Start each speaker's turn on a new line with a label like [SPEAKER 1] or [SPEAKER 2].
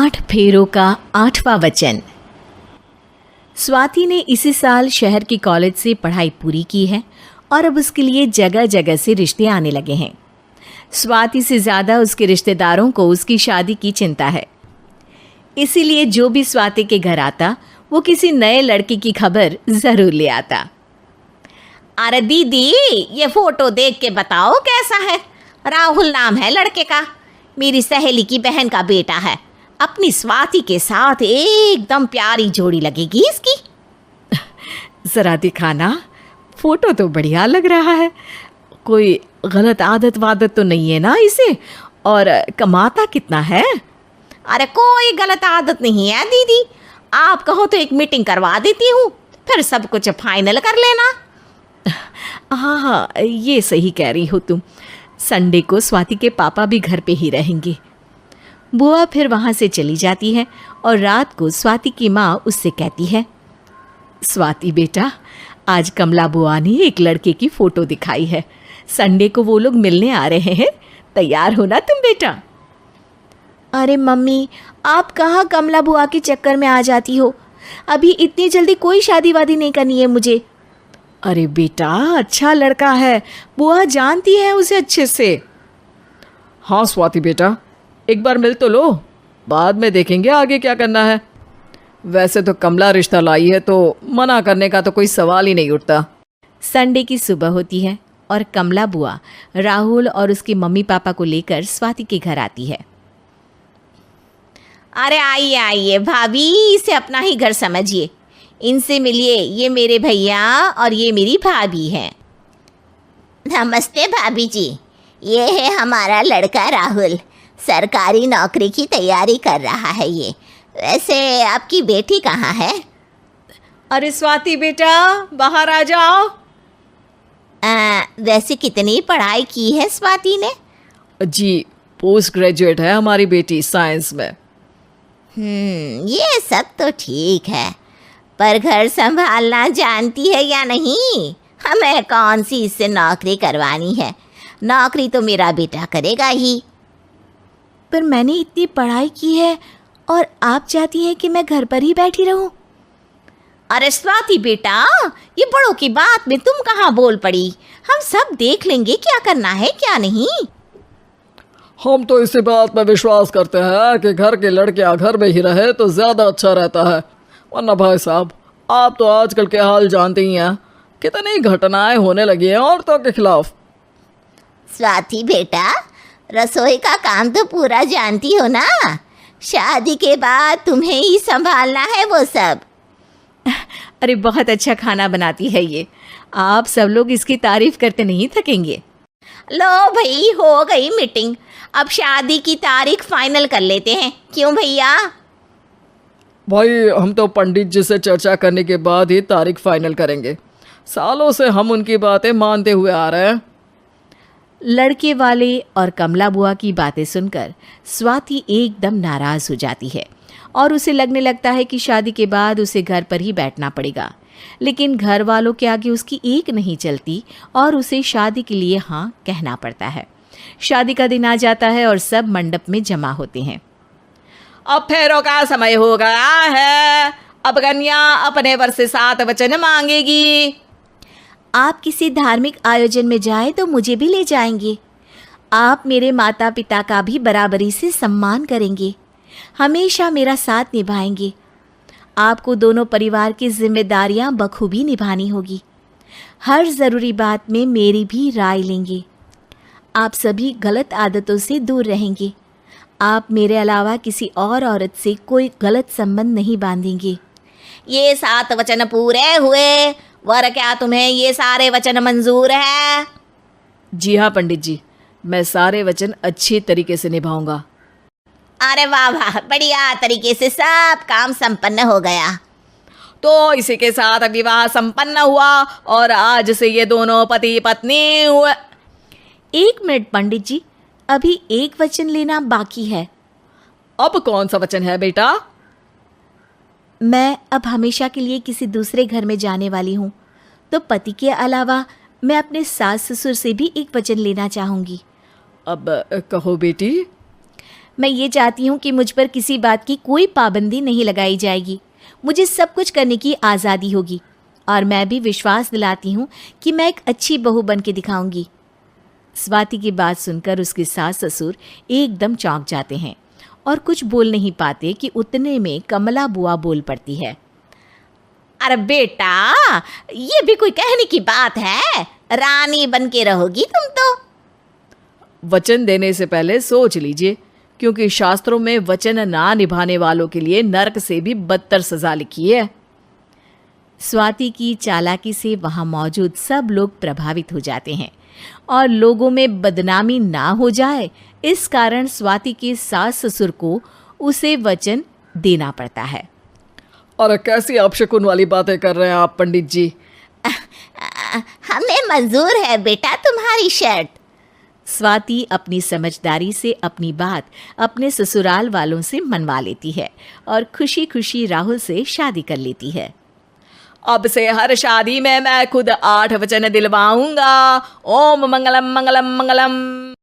[SPEAKER 1] 8 फेरों का 8वां वचन। स्वाति ने इसी साल शहर की कॉलेज से पढ़ाई पूरी की है और अब उसके लिए जगह जगह से रिश्ते आने लगे हैं। स्वाति से ज़्यादा उसके रिश्तेदारों को उसकी शादी की चिंता है, इसीलिए जो भी स्वाति के घर आता वो किसी नए लड़के की खबर ज़रूर ले आता।
[SPEAKER 2] अरे दीदी, ये फोटो देख के बताओ कैसा है। राहुल नाम है लड़के का, मेरी सहेली की बहन का बेटा है। अपनी स्वाति के साथ एकदम प्यारी जोड़ी लगेगी इसकी।
[SPEAKER 1] ज़रा दिखाना, फोटो तो बढ़िया लग रहा है। कोई गलत आदत वादत तो नहीं है ना इसे? और कमाता कितना है?
[SPEAKER 2] अरे कोई गलत आदत नहीं है दीदी, आप कहो तो एक मीटिंग करवा देती हूँ, फिर सब कुछ फाइनल कर लेना।
[SPEAKER 1] हाँ, ये सही कह रही हो तुम। संडे को स्वाति के पापा भी घर पे ही रहेंगे। बुआ फिर वहाँ से चली जाती है और रात को स्वाति की माँ उससे कहती है, स्वाति बेटा, आज कमला बुआ ने एक लड़के की फ़ोटो दिखाई है। संडे को वो लोग मिलने आ रहे हैं, तैयार हो ना तुम बेटा।
[SPEAKER 3] अरे मम्मी, आप कहाँ कमला बुआ के चक्कर में आ जाती हो? अभी इतनी जल्दी कोई शादी वादी नहीं करनी है मुझे।
[SPEAKER 1] अरे बेटा, अच्छा लड़का है, बुआ जानती है उसे अच्छे से।
[SPEAKER 4] हाँ स्वाति बेटा, एक बार मिल तो लो, बाद में देखेंगे आगे क्या करना है। वैसे तो कमला रिश्ता लाई है तो मना करने का तो कोई सवाल ही नहीं उठता।
[SPEAKER 1] संडे की सुबह होती है और कमला बुआ राहुल और उसके मम्मी पापा को लेकर स्वाति के घर आती है।
[SPEAKER 2] अरे आइए आइए भाभी, इसे अपना ही घर समझिए, इनसे मिलिए। ये मेरे भैया और ये मेरी भाभी हैं।
[SPEAKER 5] नमस्ते भाभी जी, ये है हमारा लड़का राहुल, सरकारी नौकरी की तैयारी कर रहा है ये। वैसे आपकी बेटी कहाँ है?
[SPEAKER 1] अरे स्वाति बेटा, बाहर आ जाओ।
[SPEAKER 5] वैसे कितनी पढ़ाई की है स्वाति ने?
[SPEAKER 4] जी, पोस्ट ग्रेजुएट है हमारी बेटी साइंस में।
[SPEAKER 5] ये सब तो ठीक है, पर घर संभालना जानती है या नहीं? हमें कौन सी इससे नौकरी करवानी है, नौकरी तो मेरा बेटा करेगा ही।
[SPEAKER 3] पर मैंने इतनी पढ़ाई की है और आप चाहती हैं कि मैं घर पर ही बैठी रहूं?
[SPEAKER 2] अरे स्वाति बेटा, ये बड़ों की बात में तुम कहाँ बोल पड़ी? हम सब देख लेंगे क्या करना है क्या नहीं।
[SPEAKER 4] हम तो इसी बात पर विश्वास करते हैं कि घर के लड़कियां घर में ही रहे तो ज़्यादा अच्छा रहता है। वरना भाई साहब, आप तो आजकल के हाल जानते ही हैं, कितनी घटनाएं होने लगी हैं औरतों के खिलाफ।
[SPEAKER 5] स्वाति बेटा, रसोई का काम तो पूरा जानती हो ना? शादी के बाद तुम्हें ही संभालना है वो सब।
[SPEAKER 1] अरे बहुत अच्छा खाना बनाती है ये, आप सब लोग इसकी तारीफ करते नहीं थकेंगे।
[SPEAKER 2] लो भाई, हो गई मीटिंग, अब शादी की तारीख फाइनल कर लेते हैं, क्यों भैया?
[SPEAKER 4] भाई, हम तो पंडित जी से चर्चा करने के बाद ही तारीख फाइनल करेंगे। सालों से हम उनकी बातें मानते हुए आ रहे हैं।
[SPEAKER 1] लड़के वाले और कमला बुआ की बातें सुनकर स्वाति एकदम नाराज़ हो जाती है और उसे लगने लगता है कि शादी के बाद उसे घर पर ही बैठना पड़ेगा। लेकिन घर वालों के आगे उसकी एक नहीं चलती और उसे शादी के लिए हाँ कहना पड़ता है। शादी का दिन आ जाता है और सब मंडप में जमा होते हैं।
[SPEAKER 2] अब फेरों का समय हो गया है, अब कन्या अपने वर से 7 वचन मांगेगी।
[SPEAKER 3] आप किसी धार्मिक आयोजन में जाए तो मुझे भी ले जाएंगे। आप मेरे माता पिता का भी बराबरी से सम्मान करेंगे, हमेशा मेरा साथ निभाएंगे। आपको दोनों परिवार की जिम्मेदारियां बखूबी निभानी होगी। हर ज़रूरी बात में मेरी भी राय लेंगे। आप सभी गलत आदतों से दूर रहेंगे। आप मेरे अलावा किसी और औरत से कोई गलत संबंध नहीं बांधेंगे।
[SPEAKER 2] ये 7 वचन पूरे हुए, वर क्या तुम्हें ये सारे वचन मंजूर है?
[SPEAKER 4] जी हाँ पंडित जी, मैं सारे वचन अच्छी तरीके से निभाऊंगा।
[SPEAKER 5] अरे वाह वाह, बढ़िया तरीके से सब काम संपन्न हो गया।
[SPEAKER 2] तो इसी के साथ विवाह संपन्न हुआ और आज से ये दोनों पति पत्नी हुए।
[SPEAKER 3] 1 मिनट पंडित जी, अभी एक वचन लेना बाकी है।
[SPEAKER 4] अब कौन सा वचन है बेटा?
[SPEAKER 3] मैं अब हमेशा के लिए किसी दूसरे घर में जाने वाली हूँ, तो पति के अलावा मैं अपने सास ससुर से भी एक वचन लेना चाहूँगी।
[SPEAKER 4] अब कहो बेटी।
[SPEAKER 3] मैं ये चाहती हूँ कि मुझ पर किसी बात की कोई पाबंदी नहीं लगाई जाएगी। मुझे सब कुछ करने की आज़ादी होगी और मैं भी विश्वास दिलाती हूँ कि मैं एक अच्छी बहू बन के दिखाऊंगी। स्वाति की बात सुनकर उसके सास ससुर एकदम चौंक जाते हैं और कुछ बोल नहीं पाते कि उतने में कमला बुआ बोल पड़ती है।
[SPEAKER 2] अरे बेटा, ये भी कोई कहने की बात है? रानी बन के रहोगी तुम तो।
[SPEAKER 1] वचन देने से पहले सोच लीजिए, क्योंकि शास्त्रों में वचन ना निभाने वालों के लिए नरक से भी बदतर सजा लिखी है।
[SPEAKER 3] स्वाति की चालाकी से वहाँ मौजूद सब लोग प्रभावित हो जाते हैं और लोगों में बदनामी ना हो जाए, इस कारण स्वाति के सास ससुर को उसे वचन देना पड़ता है।
[SPEAKER 4] अरे कैसी अपशकुन वाली बातें कर रहे हैं आप पंडित जी।
[SPEAKER 5] हमें मंजूर है बेटा तुम्हारी शर्त।
[SPEAKER 3] स्वाति अपनी समझदारी से अपनी बात अपने ससुराल वालों से मनवा लेती है और खुशी खुशी राहुल से शादी कर लेती है।
[SPEAKER 1] अब से हर शादी में मैं खुद 8 वचन दिलवाऊंगा। ओम मंगलम मंगलम मंगलम।